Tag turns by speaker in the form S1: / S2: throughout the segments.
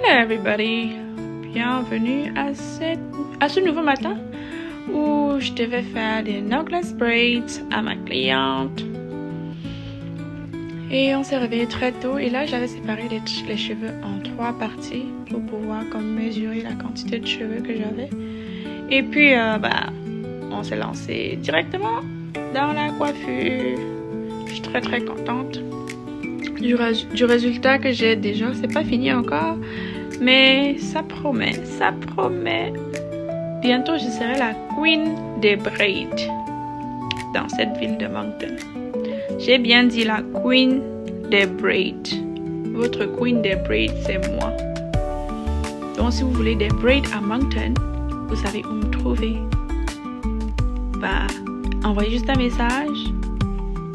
S1: Hello everybody, bienvenue à ce nouveau matin où je devais faire des knotless braids à ma cliente. Et on s'est réveillé très tôt et là j'avais séparé les cheveux en 3 parties pour pouvoir mesurer la quantité de cheveux que j'avais. Et puis on s'est lancé directement dans la coiffure. Je suis très contente du résultat que j'ai déjà. C'est pas fini encore, mais ça promet. Bientôt je serai la queen des braids dans cette ville de Moncton. J'ai bien dit la queen des braids. Votre queen des braids, c'est moi. Donc si vous voulez des braids à Moncton, vous savez où me trouver. Envoyez juste un message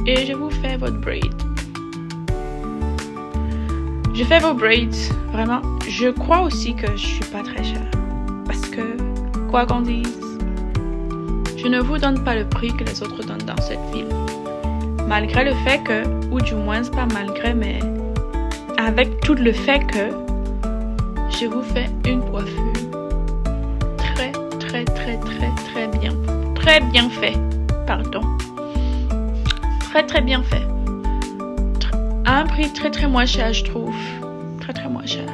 S1: et je vous fais votre braid. Je fais vos braids, vraiment. Je crois aussi que je suis pas très chère. Parce que, quoi qu'on dise, je ne vous donne pas le prix que les autres donnent dans cette ville. Malgré le fait que, ou du moins pas malgré, mais avec tout le fait que je vous fais une coiffure très bien fait. Pardon. Très bien fait. À un prix très moins cher, je trouve. Très moins cher.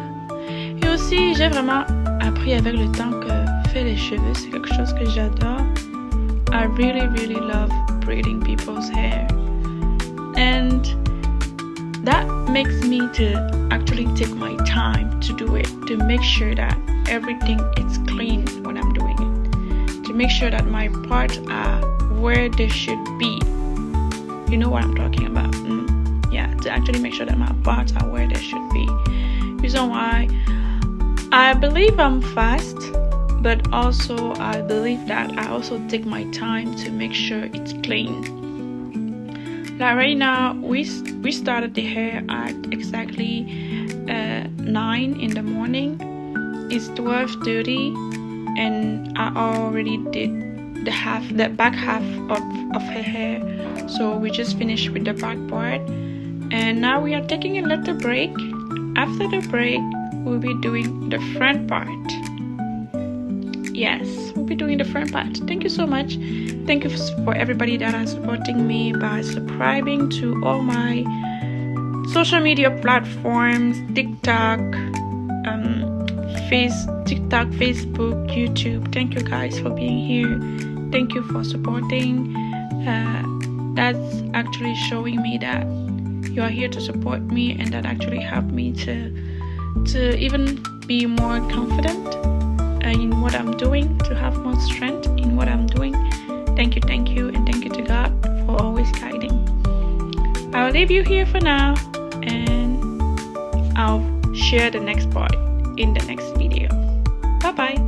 S1: Et aussi, j'ai vraiment appris avec le temps que faire les cheveux, c'est quelque chose que j'adore. I really love braiding people's hair. And that makes me to actually take my time to do it, to make sure that everything is clean when I'm doing it. To make sure that my parts are where they should be. You know what I'm talking about. Yeah, to actually make sure that my parts are where they should be. Reason why I believe I'm fast, but also I believe that I also take my time to make sure it's clean. Like right now, we started the hair at exactly 9 in the morning. It's 12:30, and I already did the back half of her hair. So we just finished with the back part. And now we are taking a little break. After the break, we'll be doing the front part. Yes, we'll be doing the front part. Thank you so much. Thank you for everybody that is supporting me by subscribing to all my social media platforms, TikTok, Facebook, YouTube. Thank you guys for being here. Thank you for supporting. That's actually showing me that you are here to support me, and that actually helped me to even be more confident in what I'm doing, to have more strength in what I'm doing. Thank you, and thank you to God for always guiding. I'll leave you here for now, and I'll share the next part in the next video. Bye.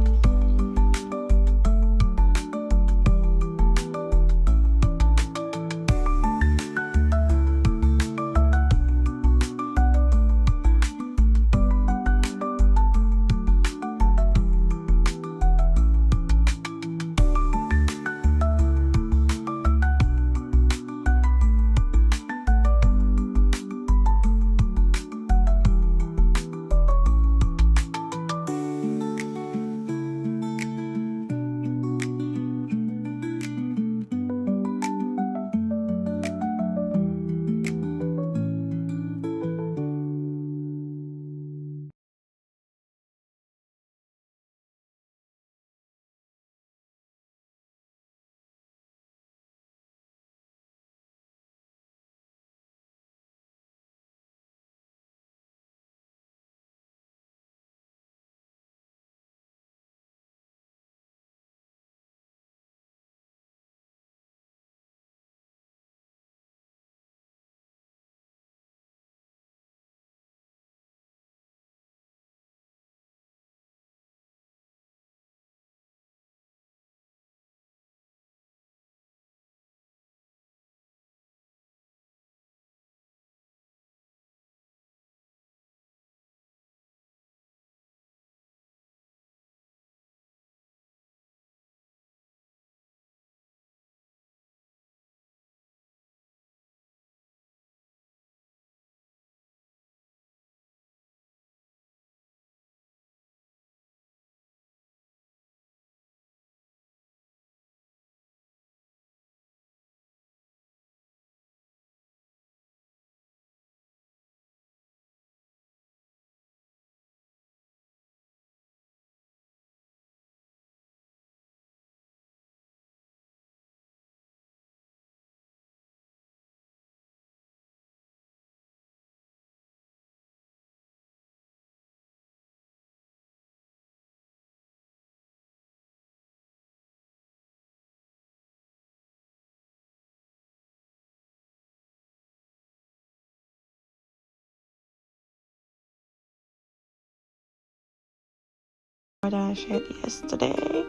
S2: that I shared yesterday.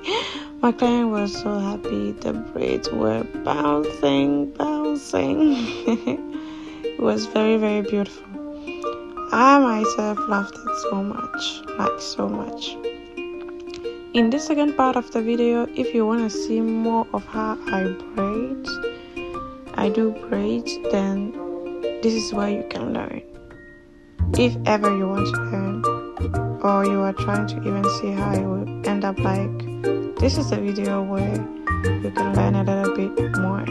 S2: My client was so happy. The braids were bouncing. It was very, very beautiful. I myself loved it so much, like so much. In this second part of the video, if you want to see more of how I do braids, then this is where you can learn. If ever you want to learn, or you are trying to even see how it will end up like, this is the video where you can learn a little bit more.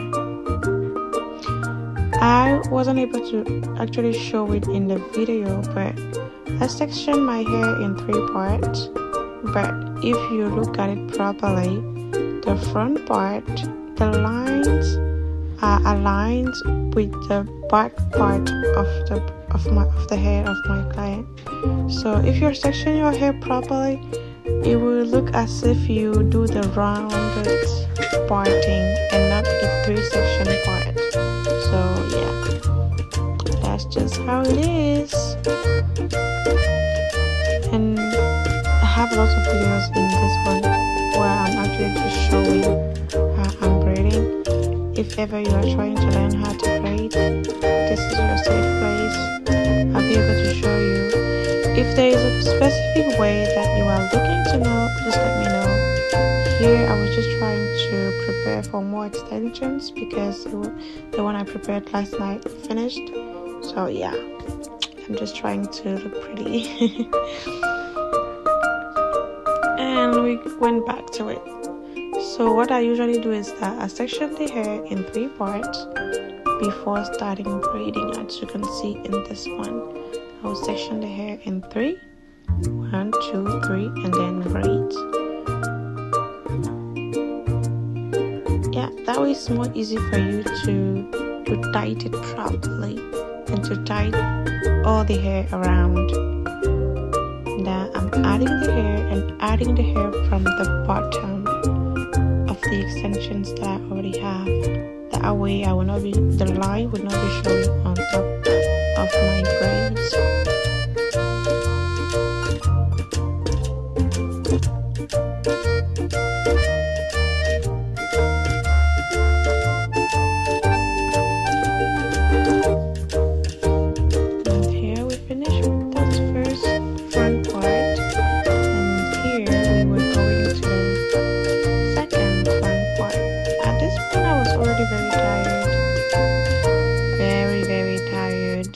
S2: I wasn't able to actually show it in the video, but I sectioned my hair in 3 parts. But if you look at it properly, the front part, the lines are aligned with the back part of the hair of my client. So if you're sectioning your hair properly, it will look as if you do the rounded parting and not the 3-section part. So yeah, that's just how it is. And I have lots of videos in this one where I'm actually just showing how I'm braiding. If ever you are trying to learn how to braid, this is your safe place. I'll be able to show you. If there is a specific way that you are looking to know, just let me know. Here I was just trying to prepare for more extensions because the one I prepared last night finished. So yeah, I'm just trying to look pretty. And we went back to it. So what I usually do is that I section the hair in 3 parts before starting braiding. As you can see in this one, I will section the hair in 3, 1, 2, 3, and then braids. Yeah, that way it's more easy for you to tie it properly and to tie all the hair around. Now I'm adding the hair from the bottom of the extensions that I already have. That way the line will not be showing on top of my braids. And here we finish with that first front part. And here we were going to the second front part. At this point I was already very tired. Very tired.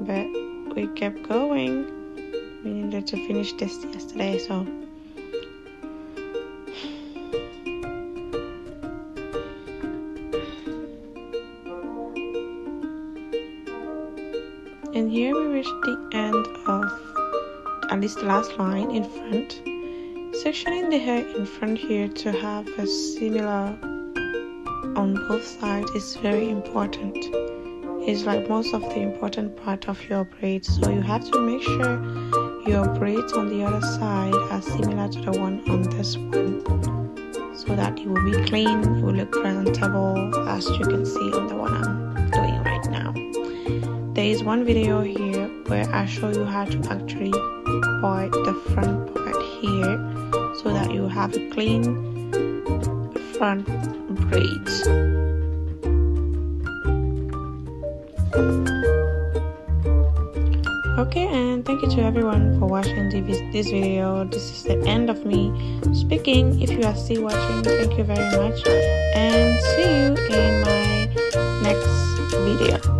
S2: But we kept going. We needed to finish this yesterday, so and here we reached the end of at least the last line in front. Sectioning the hair in front here to have a similar on both sides is very important. It's like most of the important part of your braids, so you have to make sure your braids on the other side are similar to the one on this one, so that it will be clean, it will look presentable, as you can see on the one I'm doing right now. There is one video here where I show you how to actually part the front part here so that you have a clean front braids. Okay, and thank you to everyone for watching this video. This is the end of me speaking. If you are still watching, thank you very much, and see you in my next video.